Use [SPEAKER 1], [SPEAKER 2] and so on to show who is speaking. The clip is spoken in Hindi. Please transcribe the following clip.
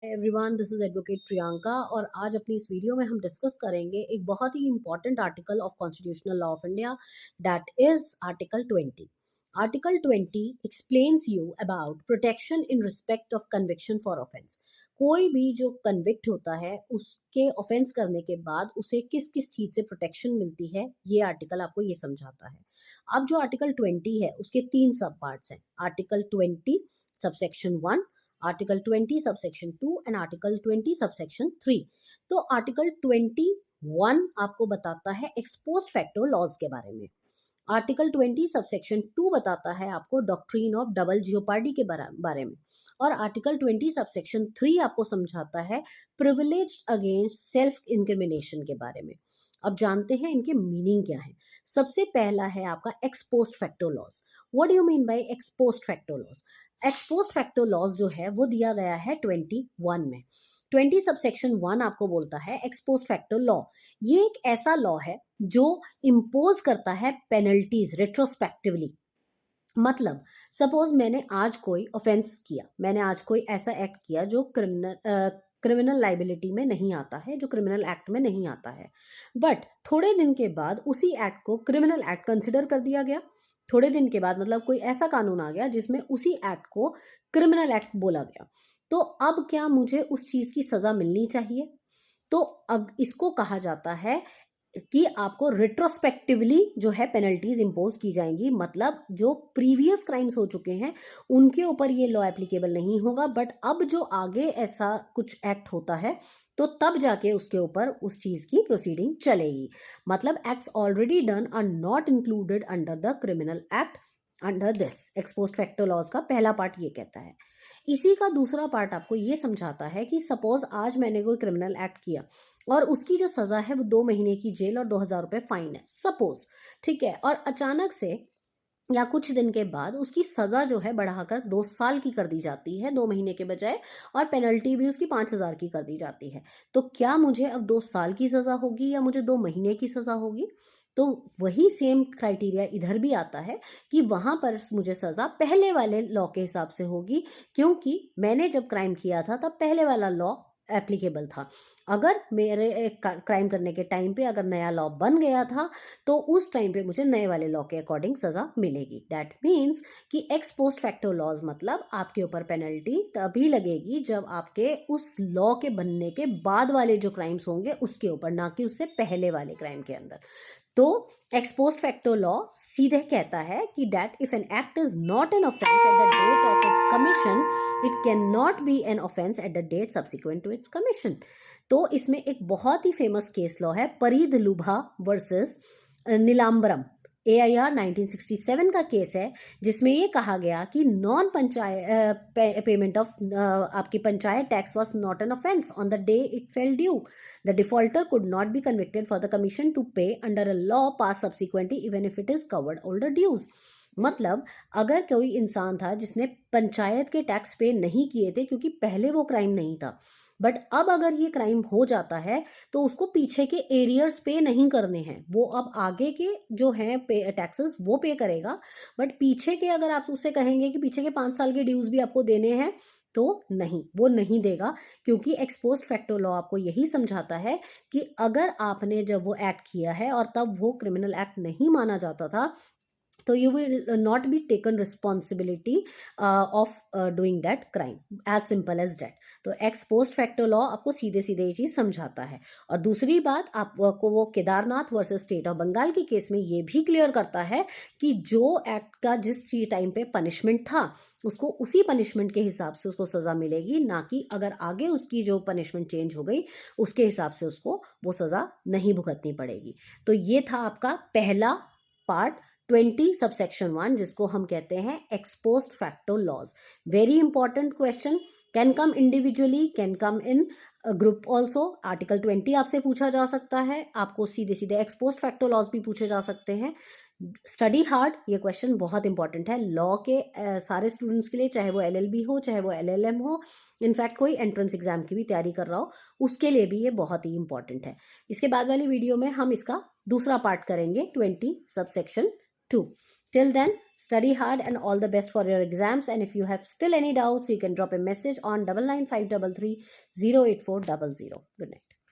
[SPEAKER 1] Everyone, this is advocate Priyanka और आज अपनी इस वीडियो में हम डिस्कस करेंगे एक बहुत ही important article of constitutional law of India, that is article 20। Article 20 explains you about protection in respect of conviction for offence. कोई भी जो कन्विक्ट होता है उसके ऑफेंस करने के बाद उसे किस किस चीज से प्रोटेक्शन मिलती है, ये आर्टिकल आपको ये समझाता है। अब जो आर्टिकल 20 है उसके तीन सब पार्ट्स हैं। Article 20 subsection 1, article 20 subsection 2 and article 20 subsection 3। तो आर्टिकल 21 आपको बताता है एक्सपोस्ट फैक्टो लॉज के बारे में। आर्टिकल 20 सबसेक्शन 2 बताता है आपको डॉक्ट्रीन ऑफ डबल जियोपार्डी के बारे में। और आर्टिकल 20 सबसेक्शन 3 आपको समझाता है प्रिविलेज अगेंस्ट सेल्फ इंक्रिमिनेशन के बारे में। अब जानते हैं इनके मीनिंग क्या है। सबसे पहला है आपका ex post facto laws. What do you mean by ex post facto laws? Ex post facto laws जो है वो दिया गया है 21 में। 20 सबसेक्शन 1 आपको बोलता है एक्सपोस्ट फैक्टो लॉ। ये एक ऐसा लॉ है जो इम्पोज करता है पेनल्टीज रेट्रोस्पेक्टिवली। मतलब सपोज मैंने आज कोई ऑफेंस किया, मैंने आज कोई ऐसा एक्ट किया जो क्रिमिनल लाइबिलिटी में नहीं आता है, जो क्रिमिनल एक्ट में नहीं आता है, बट थोड़े दिन के बाद उसी एक्ट को क्रिमिनल एक्ट कंसिडर कर दिया गया। थोड़े दिन के बाद मतलब कोई ऐसा कानून आ गया जिसमें उसी एक्ट को क्रिमिनल एक्ट बोला गया। तो अब क्या मुझे उस चीज की सजा मिलनी चाहिए? तो अब इसको कहा जाता है कि आपको रिट्रोस्पेक्टिवली जो है पेनल्टीज इंपोज की जाएंगी। मतलब जो प्रीवियस क्राइम्स हो चुके हैं उनके ऊपर ये लॉ एप्लीकेबल नहीं होगा, बट अब जो आगे ऐसा कुछ एक्ट होता है तो तब जाके उसके ऊपर उस चीज की प्रोसीडिंग चलेगी। मतलब acts already done are not included under the criminal act under this. Ex post facto laws का पहला पार्ट ये कहता है। इसी का दूसरा पार्ट आपको ये समझाता है कि सपोज आज मैंने कोई क्रिमिनल एक्ट किया और उसकी जो सजा है वो 2 महीने की जेल और 2,000 रुपये फाइन है सपोज, ठीक है। और अचानक से या कुछ दिन के बाद उसकी सजा जो है बढ़ाकर 2 साल की कर दी जाती है, 2 महीने के बजाय, और पेनल्टी भी उसकी 5,000 की कर दी जाती है। तो क्या मुझे अब 2 साल की सजा होगी या मुझे 2 महीने की सजा होगी? तो वही सेम क्राइटेरिया इधर भी आता है कि वहां पर मुझे सजा पहले वाले लॉ के हिसाब से होगी, क्योंकि मैंने जब क्राइम किया था तब पहले वाला लॉ एप्लीकेबल था। अगर मेरे क्राइम करने के टाइम पे अगर नया लॉ बन गया था तो उस टाइम पे मुझे नए वाले लॉ के अकॉर्डिंग सजा मिलेगी। दैट मीन्स कि एक्स पोस्ट फैक्टो लॉज मतलब आपके ऊपर पेनल्टी तभी लगेगी जब आपके उस लॉ के बनने के बाद वाले जो क्राइम्स होंगे उसके ऊपर, ना कि उससे पहले वाले क्राइम के अंदर। तो एक्सपोस्ट फैक्टो लॉ सीधे कहता है कि that if an act is not an offence at the date of its commission, it can not be an offence at the date subsequent to its commission. तो इसमें एक बहुत ही फेमस केस लॉ है परीद लुभा वर्सेस नीलांबरम। AIR 1967 का केस है जिसमें ये कहा गया कि नॉन पंचायत पेमेंट ऑफ आपकी panchayat tax was not an offence on the day it fell due. The defaulter could not be convicted for the commission to pay under a law passed subsequently even if it is covered all the dues. मतलब अगर कोई इंसान था जिसने पंचायत के टैक्स पे नहीं किए थे क्योंकि पहले वो क्राइम नहीं था, बट अब अगर ये क्राइम हो जाता है तो उसको पीछे के एरियर्स पे नहीं करने हैं, वो अब आगे के जो हैं पे टैक्सेस वो पे करेगा। बट पीछे के अगर आप उससे कहेंगे कि पीछे के 5 साल के ड्यूज भी आपको देने हैं तो नहीं, वो नहीं देगा, क्योंकि एक्सपोस्ट फैक्टो लॉ आपको यही समझाता है कि अगर आपने जब वो एक्ट किया है और तब वो क्रिमिनल एक्ट नहीं माना जाता था तो you will not be taken responsibility of doing that crime, as simple as that. तो एक्स पोस्ट फैक्टो लॉ आपको सीधे सीधे ये चीज समझाता है। और दूसरी बात आपको वो Kedarnath versus state of Bengal के केस में ये भी क्लियर करता है कि जो एक्ट का जिस चीज टाइम पे पनिशमेंट था उसको उसी पनिशमेंट के हिसाब से उसको सजा मिलेगी, ना कि अगर आगे उसकी जो पनिशमेंट चेंज हो गई उसके हिसाब से उसको वो सजा नहीं भुगतनी पड़ेगी। तो ये था आपका पहला पार्ट 20 सबसेक्शन 1, जिसको हम कहते हैं ex post facto laws. Very important question, can come individually, can come in group also. Article 20 आपसे पूछा जा सकता है, आपको सीधे सीधे एक्सपोस्ट फैक्टो लॉज भी पूछे जा सकते हैं। स्टडी हार्ड, ये क्वेश्चन बहुत इंपॉर्टेंट है लॉ के सारे स्टूडेंट्स के लिए, चाहे वो LLB हो चाहे वो LLM हो, इनफैक्ट कोई एंट्रेंस एग्जाम की भी तैयारी कर रहा हो उसके लिए भी ये बहुत ही इंपॉर्टेंट है। इसके बाद वाली वीडियो में हम इसका दूसरा पार्ट करेंगे 20 subsection 2। Till then, study hard and all the best for your exams. And if you have still any doubts, you can drop a message on 99533 08400. Good night.